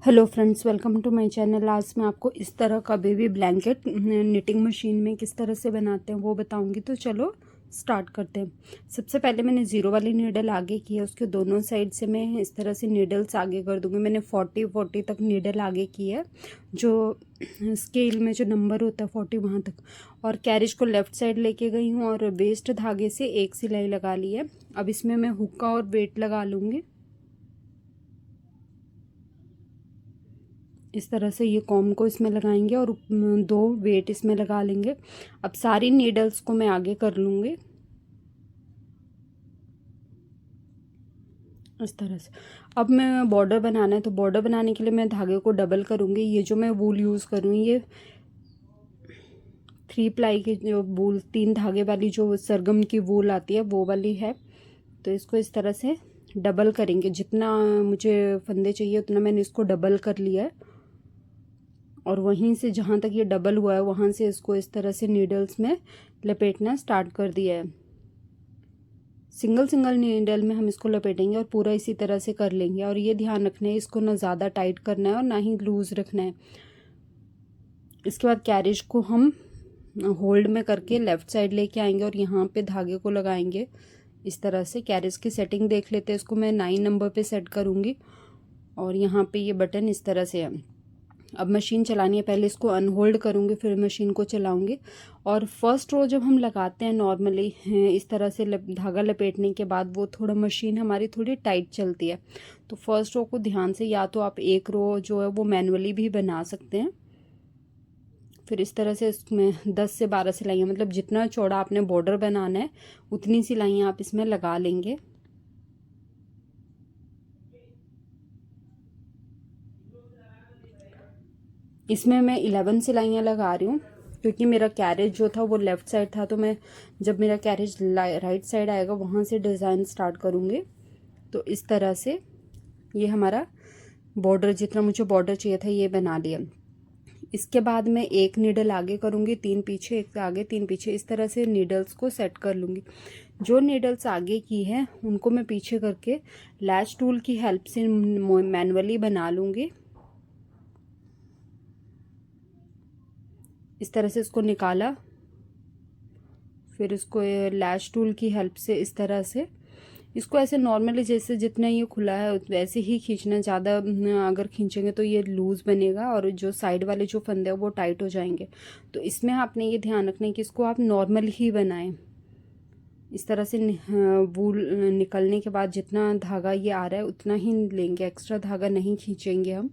Hello friends, welcome to my channel. आज मैं आपको इस तरह का बेबी ब्लैंकेट निटिंग मशीन में किस तरह से बनाते हैं वो बताऊंगी। तो चलो स्टार्ट करते हैं। सबसे पहले मैंने ज़ीरो वाली नीडल आगे की है, उसके दोनों साइड से मैं इस तरह से नीडल्स आगे कर दूंगी। मैंने 40 तक नीडल आगे की है, जो स्केल में जो नंबर होता है 40 वहाँ तक। और कैरिज को लेफ़्ट साइड लेके गई हूँ और वेस्ट धागे से एक सिलाई लगा ली है। अब इसमें मैं हुक्का और वेट लगा लूँगी। इस तरह से ये कॉम को इसमें लगाएंगे और दो वेट इसमें लगा लेंगे। अब सारी नीडल्स को मैं आगे कर लूँगी इस तरह से। अब मैं बॉर्डर बनाना है, तो बॉर्डर बनाने के लिए मैं धागे को डबल करूँगी। ये जो मैं वूल यूज़ करूँगी ये 3 प्लाई की जो वूल, 3 धागे वाली जो सरगम की वूल आती है वो वाली है। तो इसको इस तरह से डबल करेंगे। जितना मुझे फंदे चाहिए उतना मैंने इसको डबल कर लिया है और वहीं से जहाँ तक ये डबल हुआ है वहाँ से इसको इस तरह से नीडल्स में लपेटना स्टार्ट कर दिया है। सिंगल सिंगल नीडल में हम इसको लपेटेंगे और पूरा इसी तरह से कर लेंगे। और ये ध्यान रखना है, इसको ना ज़्यादा टाइट करना है और ना ही लूज़ रखना है। इसके बाद कैरिज को हम होल्ड में करके लेफ़्ट साइड लेके आएंगे और यहाँ पे धागे को लगाएंगे इस तरह से। कैरिज की सेटिंग देख लेते हैं। इसको मैं 9 नंबर पे सेट करूँगी और यहाँ पे ये बटन इस तरह से है। अब मशीन चलानी है, पहले इसको अनहोल्ड करूँगी फिर मशीन को चलाऊँगी। और फर्स्ट रो जब हम लगाते हैं नॉर्मली इस तरह से धागा लपेटने के बाद वो थोड़ा मशीन हमारी थोड़ी टाइट चलती है। तो फर्स्ट रो को ध्यान से, या तो आप एक रो जो है वो मैनुअली भी बना सकते हैं। फिर इस तरह से इसमें 10 से 12 सिलाइयाँ, मतलब जितना चौड़ा आपने बॉर्डर बनाना है उतनी सिलाइयाँ आप इसमें लगा लेंगे। इसमें मैं 11 सिलाइयाँ लगा रही हूँ क्योंकि मेरा कैरेज जो था वो लेफ़्ट साइड था। तो मैं जब मेरा कैरेज राइट साइड आएगा वहाँ से डिज़ाइन स्टार्ट करूँगी। तो इस तरह से ये हमारा बॉर्डर, जितना मुझे बॉर्डर चाहिए था ये बना लिया। इसके बाद मैं एक नीडल आगे करूँगी, 3 पीछे, एक आगे 3 पीछे, इस तरह से नीडल्स को सेट कर लूँगी। जो नीडल्स आगे की हैं उनको मैं पीछे करके लैच टूल की हेल्प से मैनुअली बना लूँगी। इस तरह से इसको निकाला, फिर इसको लैश टूल की हेल्प से इस तरह से इसको ऐसे नॉर्मली जैसे जितना ये खुला है वैसे ही खींचना। ज़्यादा अगर खींचेंगे तो ये लूज़ बनेगा और जो साइड वाले जो फंदे हैं वो टाइट हो जाएंगे। तो इसमें आपने ये ध्यान रखना है कि इसको आप नॉर्मल ही बनाएं। इस तरह से वूल निकलने के बाद जितना धागा ये आ रहा है उतना ही लेंगे, एक्स्ट्रा धागा नहीं खींचेंगे हम।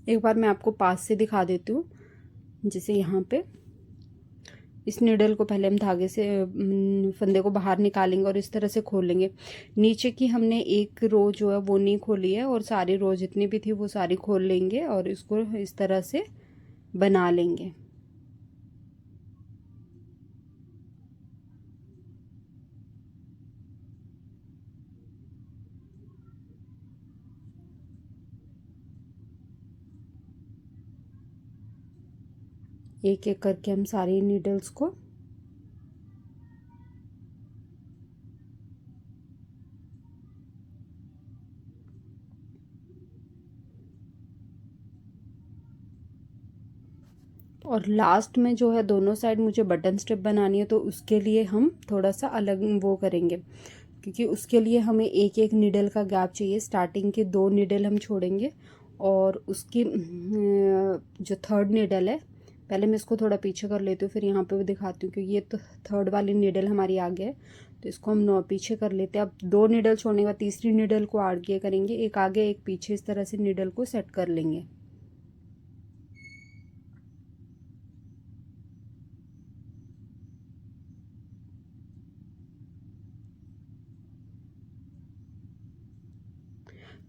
एक बार मैं आपको पास से दिखा देती हूँ। जैसे यहाँ पे इस नीडल को पहले हम धागे से फंदे को बाहर निकालेंगे और इस तरह से खोलेंगे। नीचे की हमने एक रो जो है वो नहीं खोली है और सारी रो जितनी भी थी वो सारी खोल लेंगे और इसको इस तरह से बना लेंगे। एक एक करके हम सारी नीडल्स को और लास्ट में जो है दोनों साइड मुझे बटन स्ट्रिप बनानी है, तो उसके लिए हम थोड़ा सा अलग वो करेंगे क्योंकि उसके लिए हमें एक एक नीडल का गैप चाहिए। स्टार्टिंग के 2 नीडल हम छोड़ेंगे और उसकी जो थर्ड नीडल है, पहले मैं इसको थोड़ा पीछे कर लेती हूँ फिर यहाँ पे भी दिखाती हूँ क्योंकि ये तो थर्ड वाली नीडल हमारी आगे है। तो इसको हम 9 पीछे कर लेते हैं। अब 2 नीडल छोड़ने के बाद तीसरी नीडल को आगे करेंगे, एक आगे एक पीछे, इस तरह से नीडल को सेट कर लेंगे।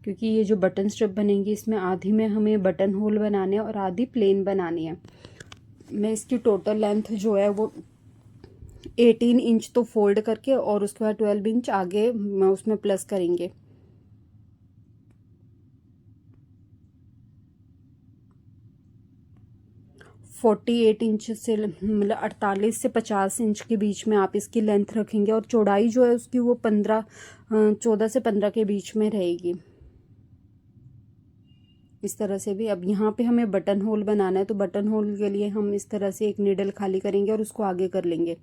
क्योंकि ये जो बटन स्ट्रिप बनेंगी इसमें आधी में हमें बटन होल बनाने हैं और आधी प्लेन बनानी है। मैं इसकी टोटल लेंथ जो है वो 18 इंच तो फोल्ड करके और उसके बाद 12 इंच आगे उसमें प्लस करेंगे। 48 इंच से मतलब 48 से 50 इंच के बीच में आप इसकी लेंथ रखेंगे, और चौड़ाई जो है उसकी वो 14 से 15 के बीच में रहेगी। इस तरह से भी। अब यहाँ पे हमें बटन होल बनाना है, तो बटन होल के लिए हम इस तरह से एक नीडल खाली करेंगे और उसको आगे कर लेंगे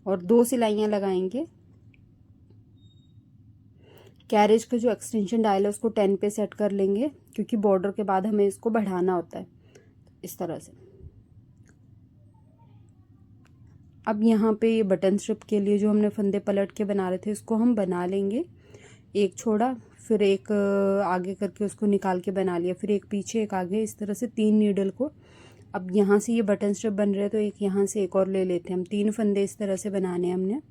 और 2 सिलाइयाँ लगाएंगे। कैरेज का जो एक्सटेंशन डायल है उसको 10 पे सेट कर लेंगे, क्योंकि बॉर्डर के बाद हमें इसको बढ़ाना होता है इस तरह से। अब यहाँ पे ये बटन स्ट्रिप के लिए जो हमने फंदे पलट के बना रहे थे इसको हम बना लेंगे। एक छोड़ा, फिर एक आगे करके उसको निकाल के बना लिया, फिर एक पीछे एक आगे, इस तरह से 3 नीडल को। अब यहाँ से ये बटन स्ट्रिप बन रहे हैं तो एक यहाँ से एक और ले लेते हैं हम। 3 फंदे इस तरह से बनाने हैं हमने।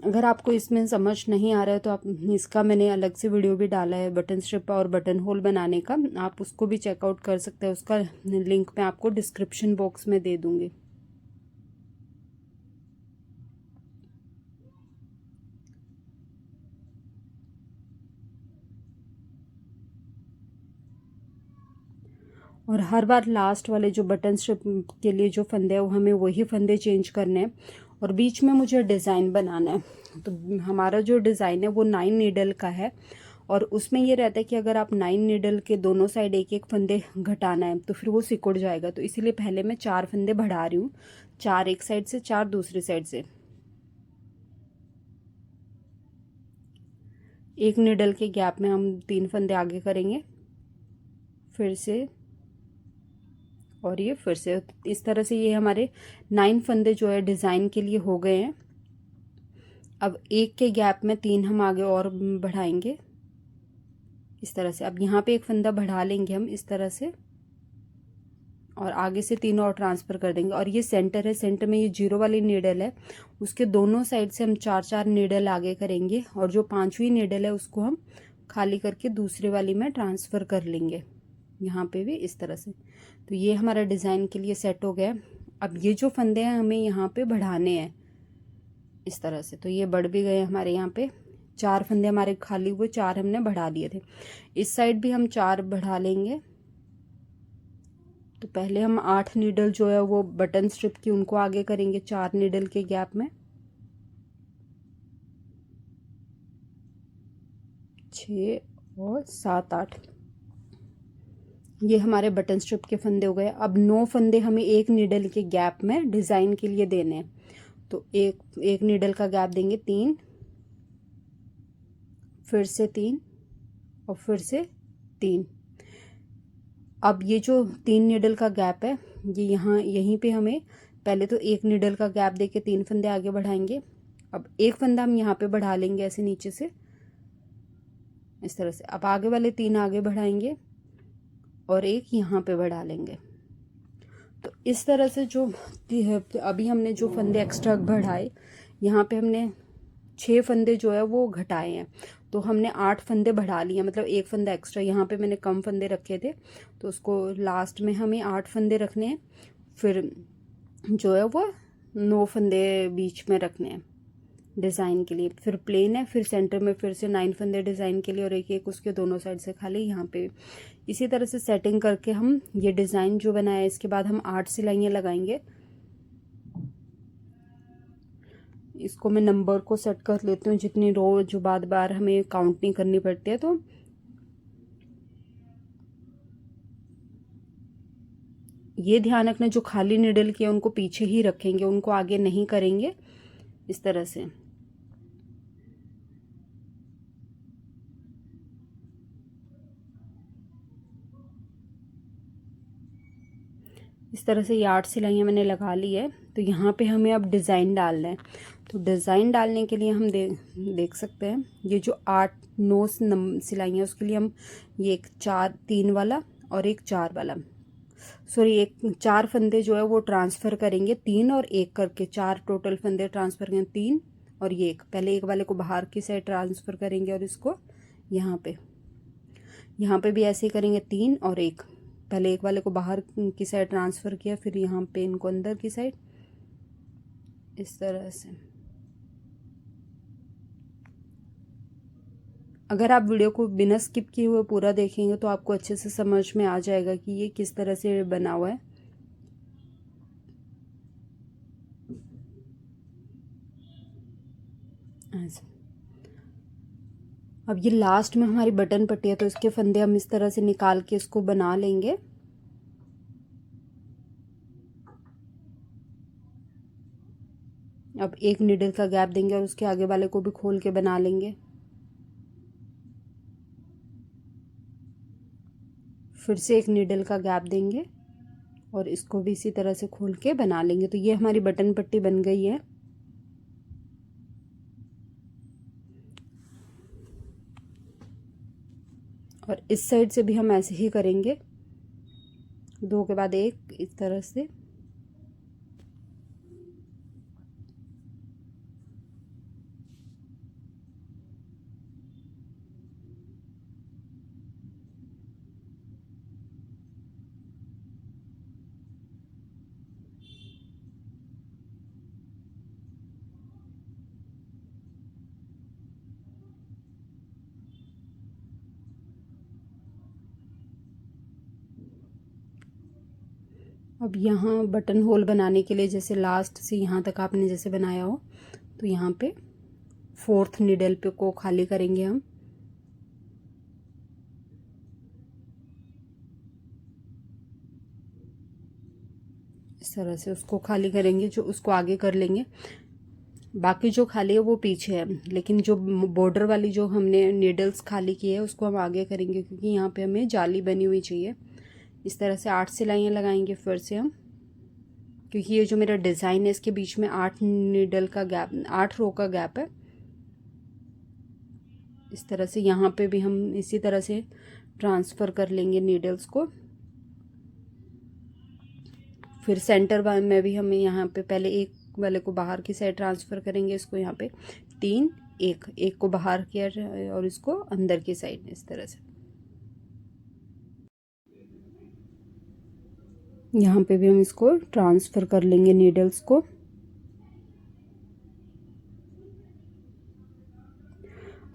अगर आपको इसमें समझ नहीं आ रहा है तो आप इसका मैंने अलग से वीडियो भी डाला है बटन स्ट्रिप और बटन होल बनाने का, आप उसको भी चेकआउट कर सकते हैं। उसका लिंक मैं आपको डिस्क्रिप्शन बॉक्स में दे दूँगी। और हर बार लास्ट वाले जो बटन स्ट्रिप के लिए जो फंदे हैं वो हमें वही फंदे चेंज करने हैं, और बीच में मुझे डिज़ाइन बनाना है। तो हमारा जो डिज़ाइन है वो 9 नीडल का है, और उसमें ये रहता है कि अगर आप 9 नीडल के दोनों साइड एक एक फंदे घटाना है तो फिर वो सिकुड़ जाएगा। तो इसीलिए पहले मैं 4 फंदे बढ़ा रही हूँ, 4 एक साइड से, 4 दूसरी साइड से। एक नीडल के गैप में हम 3 फंदे आगे करेंगे, फिर से, और ये फिर से। इस तरह से ये हमारे 9 फंदे जो है डिज़ाइन के लिए हो गए हैं। अब एक के गैप में 3 हम आगे और बढ़ाएंगे इस तरह से। अब यहाँ पे एक फंदा बढ़ा लेंगे हम इस तरह से, और आगे से 3 और ट्रांसफ़र कर देंगे। और ये सेंटर है, सेंटर में ये 0 वाली नीडल है, उसके दोनों साइड से हम 4-4 नीडल आगे करेंगे, और जो 5वीं नीडल है उसको हम खाली करके दूसरे वाली में ट्रांसफ़र कर लेंगे, यहाँ पे भी इस तरह से। तो ये हमारा डिज़ाइन के लिए सेट हो गया। अब ये जो फंदे हैं हमें यहाँ पे बढ़ाने हैं इस तरह से। तो ये बढ़ भी गए हमारे। यहाँ पे 4 फंदे हमारे खाली हुए, 4 हमने बढ़ा लिए थे। इस साइड भी हम 4 बढ़ा लेंगे। तो पहले हम 8 नीडल जो है वो बटन स्ट्रिप की उनको आगे करेंगे 4 नीडल के गैप में। 6 और 7 8, ये हमारे बटन स्ट्रिप के फंदे हो गए। अब 9 फंदे हमें एक नीडल के गैप में डिज़ाइन के लिए देने हैं। तो एक नीडल का गैप देंगे 3, फिर से 3, और फिर से 3। अब ये जो 3 नीडल का गैप है ये यहाँ यहीं पे हमें पहले तो एक नीडल का गैप देके 3 फंदे आगे बढ़ाएंगे। अब एक फंदा हम यहाँ पे बढ़ा लेंगे ऐसे नीचे से इस तरह से। अब आगे वाले 3 आगे बढ़ाएंगे और एक यहाँ पे बढ़ा लेंगे। तो इस तरह से जो अभी हमने जो फंदे एक्स्ट्रा बढ़ाए, यहाँ पे हमने 6 फंदे जो है वो घटाए हैं, तो हमने 8 फंदे बढ़ा लिए, मतलब एक फंदा एक्स्ट्रा। यहाँ पे मैंने कम फंदे रखे थे तो उसको लास्ट में हमें 8 फंदे रखने हैं, फिर जो है वो 9 फंदे बीच में रखने हैं डिज़ाइन के लिए। फिर प्लेन है, फिर सेंटर में फिर से 9 फंदे डिज़ाइन के लिए, और एक एक उसके दोनों साइड से खाली यहाँ पे। इसी तरह से सेटिंग करके हम ये डिज़ाइन जो बनाया इसके बाद हम 8 सिलाइयाँ लगाएंगे। इसको मैं नंबर को सेट कर लेती हूँ, जितनी रो जो बार बार हमें काउंट नहीं करनी पड़ती है। तो ये ध्यान रखना जो खाली निडल के उनको पीछे ही रखेंगे, उनको आगे नहीं करेंगे इस तरह से। इस तरह से ये 8 सिलाइयाँ मैंने लगा ली है। तो यहाँ पे हमें अब डिज़ाइन डालना है। तो डिज़ाइन डालने के लिए हम देख सकते हैं ये जो 8-9 सिलाइयाँ उसके लिए हम ये एक 4-3 वाला और एक 4 वाला, सॉरी एक 4 फंदे जो है वो ट्रांसफ़र करेंगे, 3 और 1 करके 4 टोटल फंदे ट्रांसफ़र करेंगे, 3 और ये एक। पहले एक वाले को बाहर की साइड ट्रांसफ़र करेंगे और इसको यहाँ पे भी ऐसे ही करेंगे, 3 और 1। पहले एक वाले को बाहर की साइड ट्रांसफ़र किया, फिर यहाँ पे इनको अंदर की साइड इस तरह से। अगर आप वीडियो को बिना स्किप किए हुए पूरा देखेंगे तो आपको अच्छे से समझ में आ जाएगा कि ये किस तरह से बना हुआ है। ऐसे अब ये लास्ट में हमारी बटन पट्टी है, तो इसके फंदे हम इस तरह से निकाल के इसको बना लेंगे। अब एक नीडल का गैप देंगे और उसके आगे वाले को भी खोल के बना लेंगे। फिर से एक नीडल का गैप देंगे और इसको भी इसी तरह से खोल के बना लेंगे। तो ये हमारी बटन पट्टी बन गई है। और इस साइड से भी हम ऐसे ही करेंगे, दो के बाद एक, इस तरह से। अब यहाँ बटन होल बनाने के लिए जैसे लास्ट से यहाँ तक आपने जैसे बनाया हो, तो यहाँ पे फोर्थ नीडल पे को खाली करेंगे हम। इस तरह से उसको खाली करेंगे, जो उसको आगे कर लेंगे। बाकी जो खाली है वो पीछे है, लेकिन जो बॉर्डर वाली जो हमने नीडल्स खाली की है उसको हम आगे करेंगे, क्योंकि यहाँ पे हमें जाली बनी हुई चाहिए। इस तरह से 8 सिलाइयाँ लगाएंगे फिर से हम, क्योंकि ये जो मेरा डिज़ाइन है इसके बीच में 8 नीडल का गैप, 8 रो का गैप है। इस तरह से यहाँ पे भी हम इसी तरह से ट्रांसफ़र कर लेंगे नीडल्स को। फिर सेंटर में भी हमें यहाँ पे पहले एक वाले को बाहर की साइड ट्रांसफ़र करेंगे, इसको यहाँ पे 3 एक को बाहर किया और इसको अंदर की साइड, इस तरह से। यहाँ पे भी हम इसको ट्रांसफ़र कर लेंगे नीडल्स को।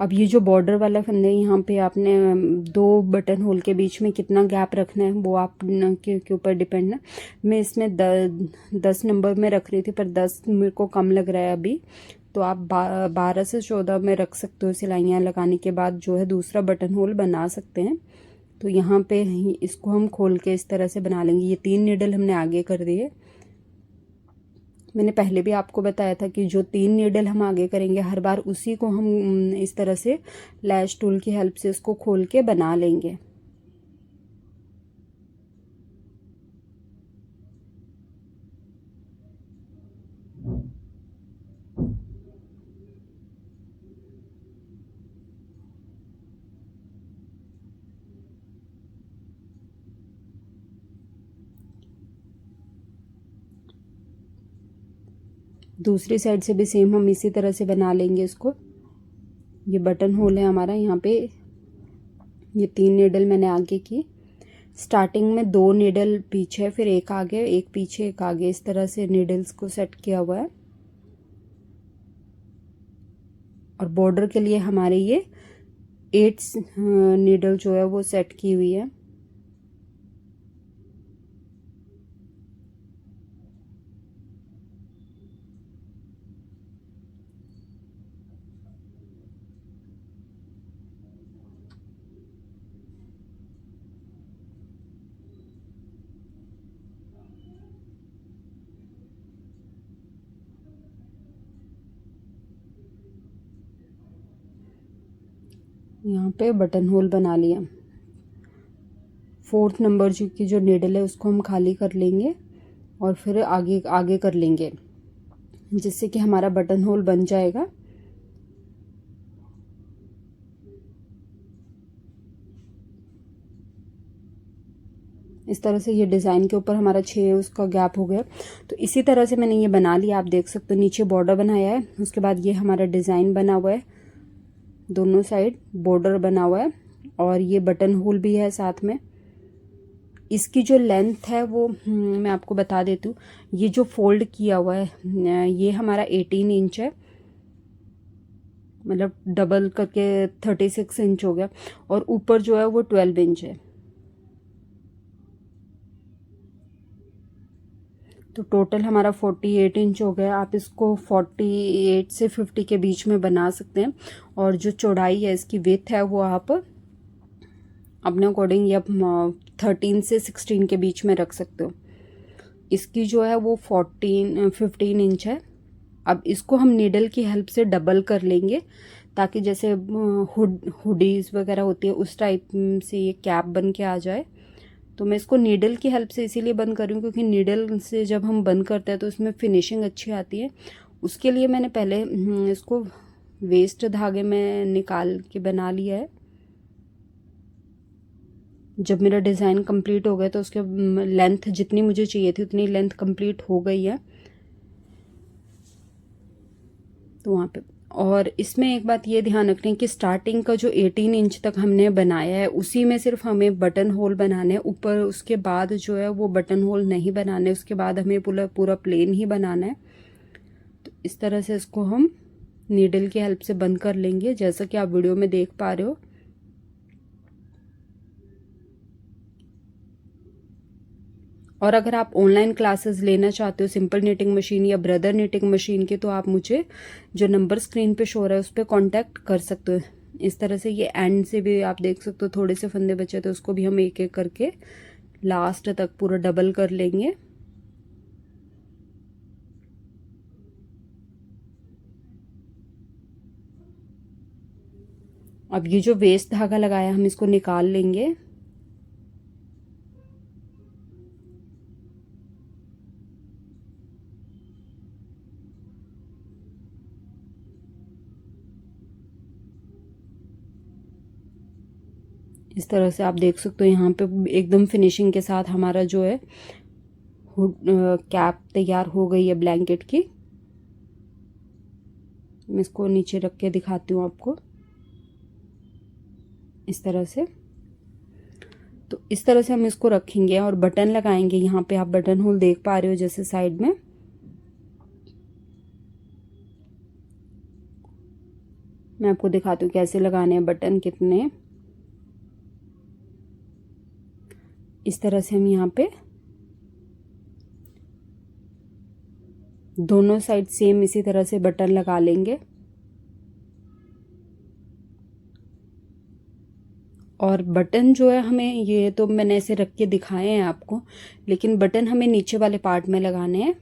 अब ये जो बॉर्डर वाला फंदे, यहाँ पे आपने 2 बटन होल के बीच में कितना गैप रखना है वो आप के ऊपर डिपेंड है। मैं इसमें 10 नंबर में रख रही थी, पर 10 मेरे को कम लग रहा है अभी, तो आप 12 से 14 में रख सकते हो। सिलाइयाँ लगाने के बाद जो है दूसरा बटन होल बना सकते हैं। तो यहाँ पे इसको हम खोल के इस तरह से बना लेंगे। ये 3 नीडल हमने आगे कर दिए। मैंने पहले भी आपको बताया था कि जो 3 नीडल हम आगे करेंगे हर बार, उसी को हम इस तरह से लैश टूल की हेल्प से इसको खोल के बना लेंगे। दूसरी साइड से भी सेम हम इसी तरह से बना लेंगे इसको। ये बटन होल है हमारा, यहाँ पे ये 3 नीडल मैंने आगे की। स्टार्टिंग में 2 नीडल पीछे, फिर एक आगे, एक पीछे, एक आगे, इस तरह से नीडल्स को सेट किया हुआ है। और बॉर्डर के लिए हमारे ये 8 नीडल जो है वो सेट की हुई है। यहाँ पे बटन होल बना लिया। 4th नंबर की जो नीडल है उसको हम खाली कर लेंगे और फिर आगे आगे कर लेंगे, जिससे कि हमारा बटन होल बन जाएगा। इस तरह से ये डिज़ाइन के ऊपर हमारा 6 उसका गैप हो गया। तो इसी तरह से मैंने ये बना लिया। आप देख सकते हो नीचे बॉर्डर बनाया है, उसके बाद ये हमारा डिज़ाइन बना हुआ है, दोनों साइड बॉर्डर बना हुआ है और ये बटन होल भी है साथ में। इसकी जो लेंथ है वो मैं आपको बता देती हूँ। ये जो फोल्ड किया हुआ है ये हमारा 18 इंच है। मतलब डबल करके 36 इंच हो गया, और ऊपर जो है वो 12 इंच है। तो टोटल हमारा 48 इंच हो गया। आप इसको 48 से 50 के बीच में बना सकते हैं। और जो चौड़ाई है इसकी विड्थ है वो आप अपने अकॉर्डिंग या 13 से 16 के बीच में रख सकते हो। इसकी जो है वो 15 इंच है। अब इसको हम नीडल की हेल्प से डबल कर लेंगे, ताकि जैसे हुडीज वगैरह होती है उस टाइप से ये कैप बन के आ जाए। तो मैं इसको नीडल की हेल्प से इसीलिए बंद कर रही हूँ क्योंकि नीडल से जब हम बंद करते हैं तो उसमें फिनिशिंग अच्छी आती है। उसके लिए मैंने पहले इसको वेस्ट धागे में निकाल के बना लिया है। जब मेरा डिज़ाइन कंप्लीट हो गया तो उसके लेंथ जितनी मुझे चाहिए थी उतनी लेंथ कंप्लीट हो गई है। तो वहाँ पे, और इसमें एक बात ये ध्यान रखनी है कि स्टार्टिंग का जो 18 इंच तक हमने बनाया है उसी में सिर्फ हमें बटन होल बनाने हैं ऊपर। उसके बाद जो है वो बटन होल नहीं बनाने, उसके बाद हमें पूरा पूरा प्लेन ही बनाना है। तो इस तरह से इसको हम नीडल की हेल्प से बंद कर लेंगे, जैसा कि आप वीडियो में देख पा रहे हो। और अगर आप ऑनलाइन क्लासेस लेना चाहते हो सिंपल निटिंग मशीन या ब्रदर निटिंग मशीन के, तो आप मुझे जो नंबर स्क्रीन पे शो हो रहा है उस पर कॉन्टैक्ट कर सकते हो। इस तरह से ये एंड से भी आप देख सकते हो थोड़े से फंदे बचे तो उसको भी हम एक एक करके लास्ट तक पूरा डबल कर लेंगे। अब ये जो वेस्ट धागा लगाया हम इसको निकाल लेंगे। इस तरह से आप देख सकते हो यहाँ पे एकदम फिनिशिंग के साथ हमारा जो है कैप तैयार हो गई है ब्लैंकेट की। मैं इसको नीचे रख के दिखाती हूँ आपको इस तरह से। तो इस तरह से हम इसको रखेंगे और बटन लगाएंगे। यहाँ पे आप बटन होल देख पा रहे हो जैसे साइड में। मैं आपको दिखाती हूँ कैसे लगाने हैं बटन, कितने। इस तरह से हम यहाँ पे दोनों साइड सेम इसी तरह से बटन लगा लेंगे। और बटन जो है हमें, ये तो मैंने ऐसे रख के दिखाए हैं आपको, लेकिन बटन हमें नीचे वाले पार्ट में लगाने हैं।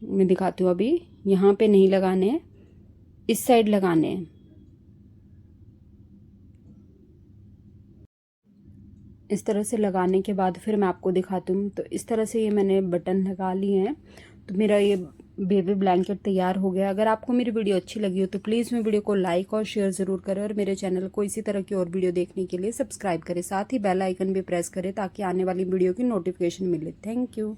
मैं दिखाती हूँ अभी। यहाँ पे नहीं लगाने हैं, इस साइड लगाने हैं। इस तरह से लगाने के बाद फिर मैं आपको दिखाती हूँ। तो इस तरह से ये मैंने बटन लगा लिए हैं। तो मेरा ये बेबी ब्लैंकेट तैयार हो गया। अगर आपको मेरी वीडियो अच्छी लगी हो तो प्लीज़ मेरी वीडियो को लाइक और शेयर ज़रूर करें, और मेरे चैनल को इसी तरह की और वीडियो देखने के लिए सब्सक्राइब करें। साथ ही बेल आइकन भी प्रेस करें ताकि आने वाली वीडियो की नोटिफिकेशन मिले। Thank you.